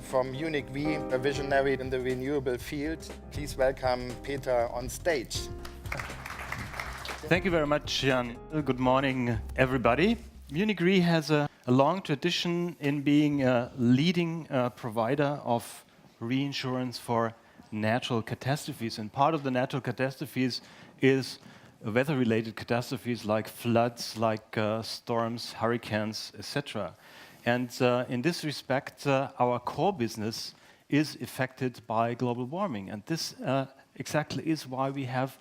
from Munich Re, a visionary in the renewable field. Please welcome Peter on stage. Thank you very much, Jan. Good morning, everybody. Munich Re has a long tradition in being a leading provider of reinsurance for natural catastrophes. And part of the natural catastrophes is weather-related catastrophes like floods, like storms, hurricanes, etc. And in this respect, our core business is affected by global warming. And this exactly is why we have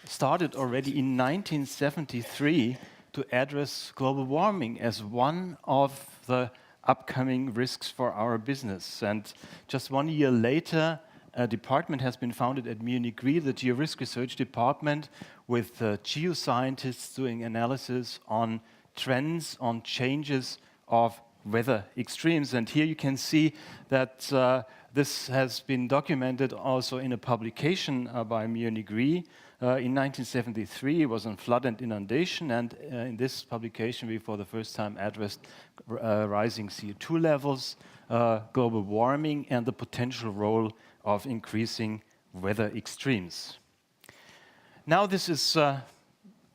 started already in 1973 to address global warming as one of the upcoming risks for our business. And just 1 year later, a department has been founded at Munich Re, the Geo Risks Research department, with geoscientists doing analysis on trends, on changes of weather extremes. And here you can see that this has been documented also in a publication by Munich Re. In 1973, it was on flood and inundation, and in this publication, we for the first time addressed rising CO2 levels, global warming, and the potential role of increasing weather extremes. Now, this is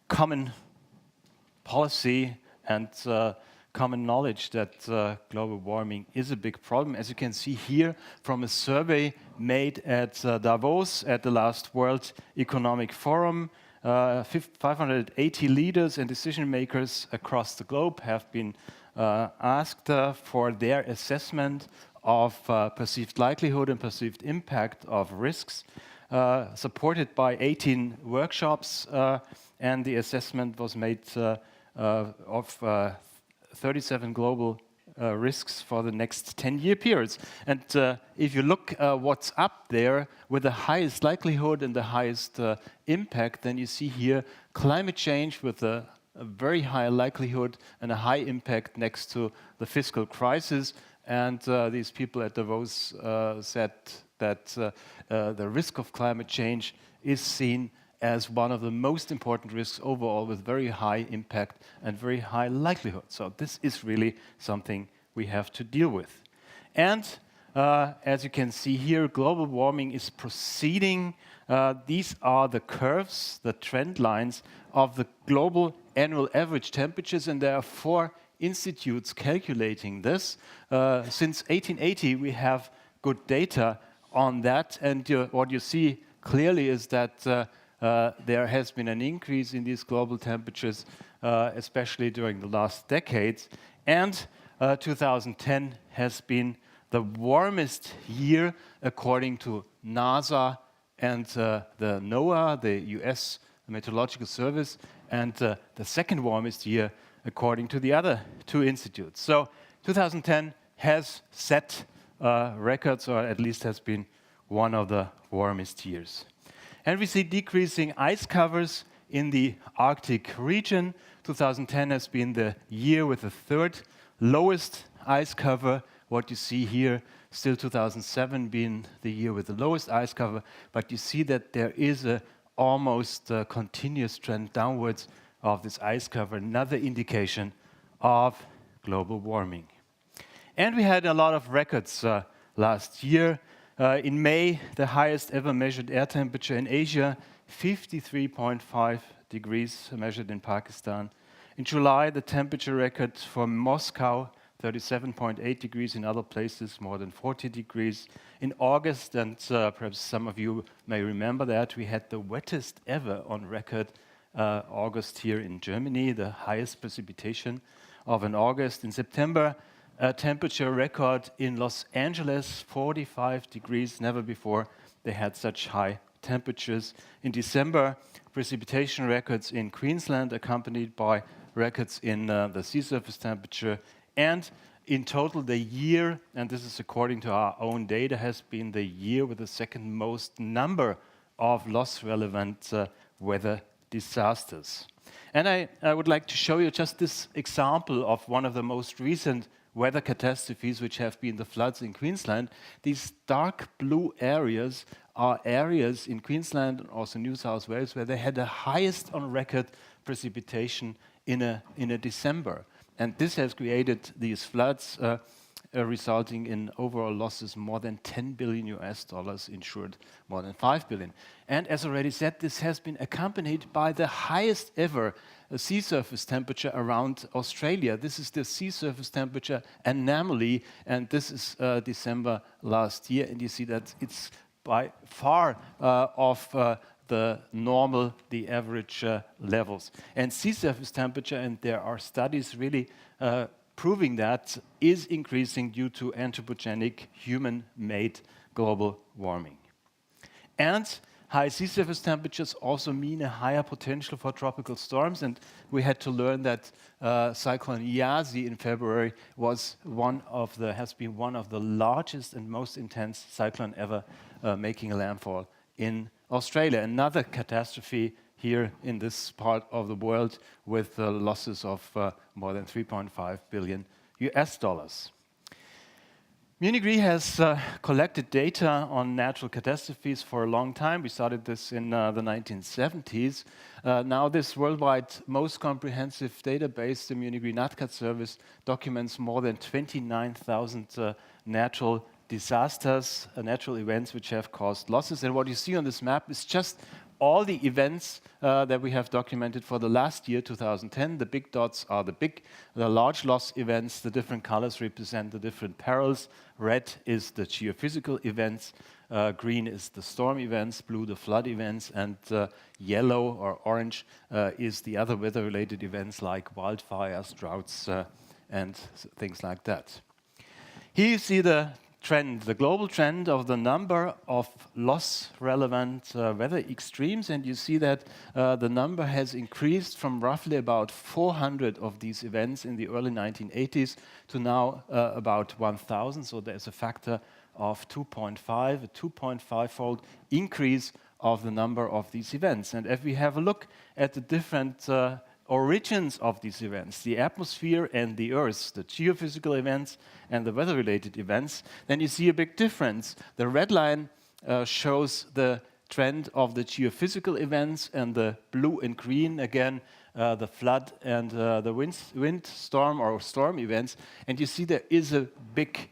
common policy and common knowledge that global warming is a big problem. As you can see here from a survey made at Davos at the last World Economic Forum, 580 leaders and decision makers across the globe have been asked for their assessment of perceived likelihood and perceived impact of risks, supported by 18 workshops, and the assessment was made of 37 global risks for the next 10-year periods. And if you look what's up there with the highest likelihood and the highest impact, then you see here climate change with a very high likelihood and a high impact next to the fiscal crisis. And these people at Davos said that the risk of climate change is seen as one of the most important risks overall, with very high impact and very high likelihood. So this is really something we have to deal with. And as you can see here, global warming is proceeding. These are the curves, the trend lines of the global annual average temperatures, and there are 4 institutes calculating this. Since 1880, we have good data on that, and what you see clearly is that there has been an increase in these global temperatures, especially during the last decades. And 2010 has been the warmest year according to NASA and the NOAA, the US Meteorological Service, and the second warmest year according to the other 2 institutes. So 2010 has set records, or at least has been one of the warmest years. And we see decreasing ice covers in the Arctic region. 2010 has been the year with the 3rd lowest ice cover. What you see here, still 2007 being the year with the lowest ice cover, but you see that there is a almost continuous trend downwards of this ice cover, another indication of global warming. And we had a lot of records last year. In May, the highest ever measured air temperature in Asia, 53.5 degrees measured in Pakistan. In July, the temperature record for Moscow, 37.8 degrees, in other places more than 40 degrees. In August, and perhaps some of you may remember that, we had the wettest ever on record August here in Germany, the highest precipitation of an August. In September, a temperature record in Los Angeles, 45 degrees. Never before they had such high temperatures. In December, precipitation records in Queensland, accompanied by records in the sea surface temperature. And in total, the year, and this is according to our own data, has been the year with the second most number of loss-relevant weather disasters. And I would like to show you just this example of one of the most recent weather catastrophes, which have been the floods in Queensland. These dark blue areas are areas in Queensland and also New South Wales where they had the highest on record precipitation in a December. And this has created these floods resulting in overall losses more than 10 billion US dollars, insured more than 5 billion. And as already said, this has been accompanied by the highest ever sea surface temperature around Australia. This is the sea surface temperature anomaly, and this is December last year, and you see that it's by far of the normal, the average levels. And sea surface temperature, and there are studies really proving that, is increasing due to anthropogenic, human-made global warming. And high sea surface temperatures also mean a higher potential for tropical storms, and we had to learn that Cyclone Yasi in February has been one of the largest and most intense cyclone ever making a landfall in Australia. Another catastrophe here in this part of the world with losses of more than 3.5 billion US dollars. Munich Re has collected data on natural catastrophes for a long time. We started this in the 1970s. Now this worldwide most comprehensive database, the Munich Re NatCat service, documents more than 29,000 natural disasters, natural events which have caused losses. And what you see on this map is just all the events that we have documented for the last year, 2010. The big dots are the large loss events. The different colors represent the different perils. Red is the geophysical events, green is the storm events, blue the flood events, and yellow or orange is the other weather-related events like wildfires, droughts, and things like that. Here you see the trend, the global trend of the number of loss-relevant weather extremes, and you see that the number has increased from roughly about 400 of these events in the early 1980s to now about 1,000, so there's a factor of 2.5, a 2.5-fold increase of the number of these events. And if we have a look at the different origins of these events, the atmosphere and the Earth, the geophysical events and the weather-related events, then you see a big difference. The red line shows the trend of the geophysical events, and the blue and green, again, the flood and the windstorm or storm events. And you see there is a big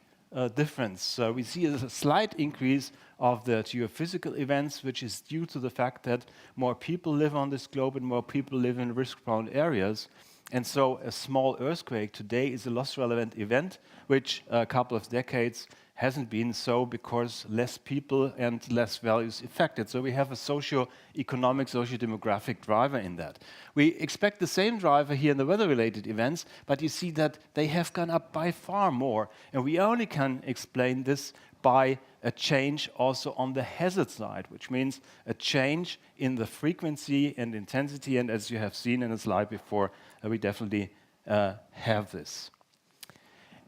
difference. We see a slight increase of the geophysical events, which is due to the fact that more people live on this globe and more people live in risk-prone areas. And so a small earthquake today is a loss-relevant event, which a couple of decades hasn't been so because less people and less values affected. So we have a socio-economic, socio-demographic driver in that. We expect the same driver here in the weather-related events, but you see that they have gone up by far more. And we only can explain this by a change also on the hazard side, which means a change in the frequency and intensity. And as you have seen in the slide before, we definitely have this.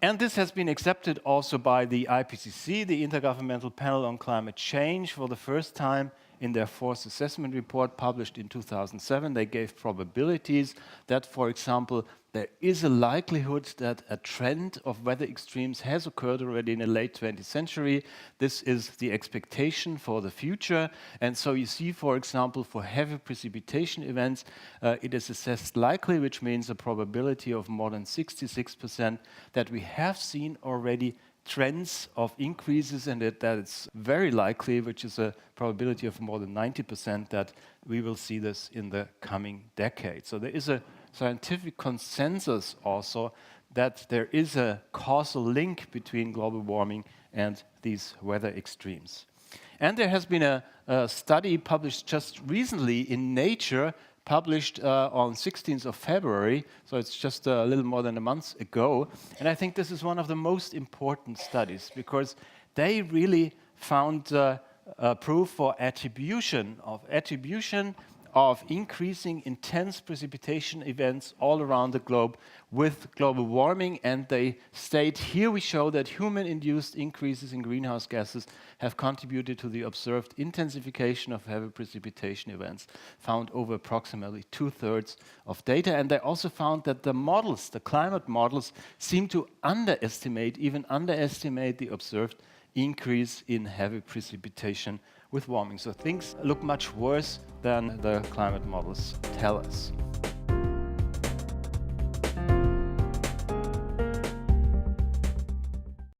And this has been accepted also by the IPCC, the Intergovernmental Panel on Climate Change, for the first time in their fourth assessment report published in 2007. They gave probabilities that, for example, there is a likelihood that a trend of weather extremes has occurred already in the late 20th century. This is the expectation for the future. And so you see, for example, for heavy precipitation events, it is assessed likely, which means a probability of more than 66% that we have seen already trends of increases, and that it's very likely, which is a probability of more than 90%, that we will see this in the coming decade. So there is a scientific consensus also that there is a causal link between global warming and these weather extremes. And there has been a study published just recently in Nature, published on 16th of February, so it's just a little more than a month ago. And I think this is one of the most important studies because they really found proof for attribution of increasing intense precipitation events all around the globe with global warming. And they state, here we show that human-induced increases in greenhouse gases have contributed to the observed intensification of heavy precipitation events found over approximately 2/3 of data. And they also found that the models, the climate models, seem to even underestimate the observed increase in heavy precipitation with warming. So things look much worse than the climate models tell us.